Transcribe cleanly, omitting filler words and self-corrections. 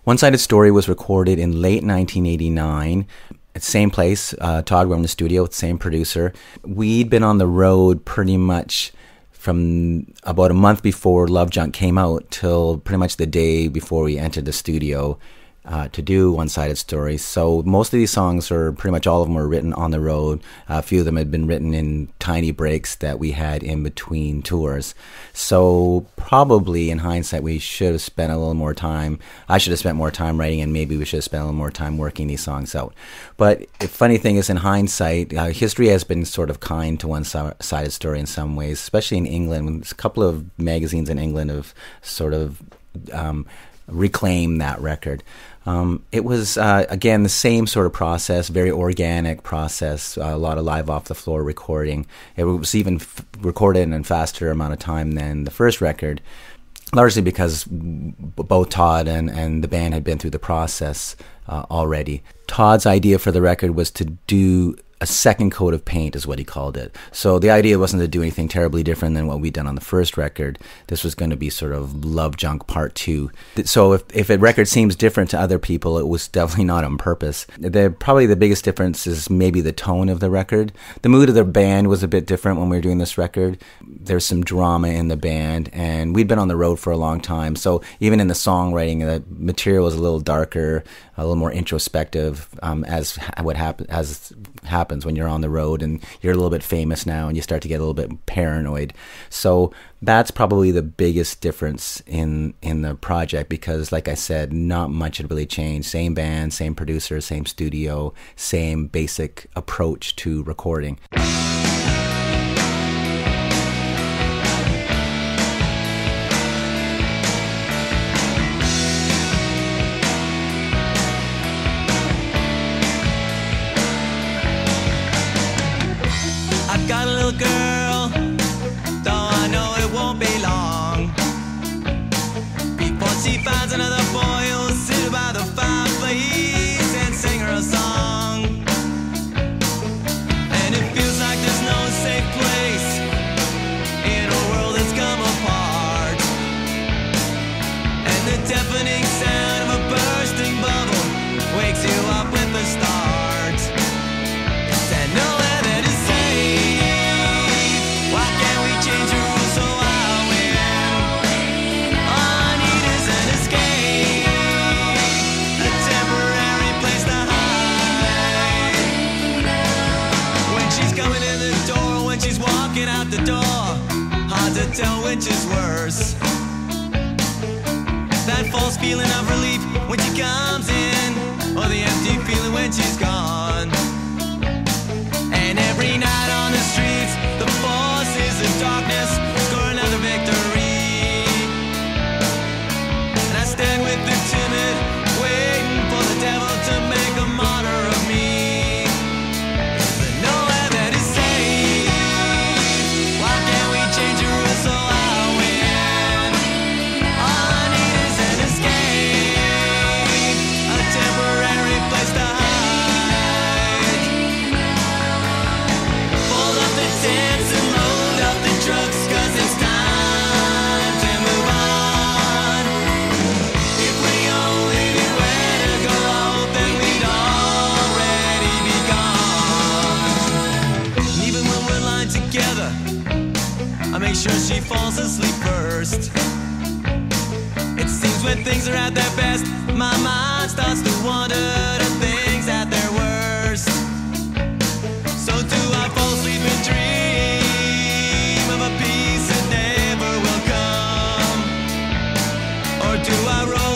One-Sided Story was recorded in late 1989 at the same place. Todd, we're in the studio with the same producer. We'd been on the road pretty much from about a month before Love Junk came out till pretty much the day before we entered the studio to do One-Sided Story. So most of these songs, or pretty much all of them, were written on the road. A few of them had been written in tiny breaks that we had in between tours. So probably in hindsight, we should have spent a little more time. I should have spent more time writing, and maybe we should have spent a little more time working these songs out. But the funny thing is, in hindsight, history has been sort of kind to One-Sided Story in some ways, especially in England. A couple of magazines in England have sort of reclaimed that record. It was, again, the same sort of process, very organic process, a lot of live off-the-floor recording. It was even recorded in a faster amount of time than the first record, largely because both Todd and the band had been through the process already. Todd's idea for the record was to do a second coat of paint, is what he called it. So the idea wasn't to do anything terribly different than what we'd done on the first record. This was going to be sort of Love Junk Part 2. So if a record seems different to other people, it was definitely not on purpose. Probably the biggest difference is maybe the tone of the record. The mood of the band was a bit different when we were doing this record. There's some drama in the band, and we'd been on the road for a long time. So even in the songwriting, the material was a little darker, a little more introspective, as happens when you're on the road and you're a little bit famous now and you start to get a little bit paranoid. So that's probably the biggest difference in the project, because like I said, not much had really changed. Same band, same producer, same studio, same basic approach to recording. Got a little girl, though I know it won't be long before she finds another boy who'll sit by the fireplace and sing her a song. And it feels like there's no safe place in a world that's come apart. And the deafening sound of a bursting bubble wakes you up with the start. And nowhere that is safe. Why can't we change the rules so I'll win? All I need is an escape, a temporary place to hide. When she's coming in the door, when she's walking out the door, hard to tell which is worse. That false feeling of relief when she comes in, or the empty feeling when she's gone. And every night on the streets, the forces of darkness score another victory. And I stand with the timid, waiting for the devil to make a martyr of me. But nowhere that is safe. Why can't we change the rules so I'll win? All I need is an escape, a temporary place to hide. Fold up the tents and load up the trucks, 'cause it's time to move on. If we only knew where to go, then we'd already be gone. And even when we're lying together, I make sure she falls asleep first. It seems when things are at their best, my mind starts to wander to things at their worst. So do I fall asleep and dream of a peace that never will come? Or do I roll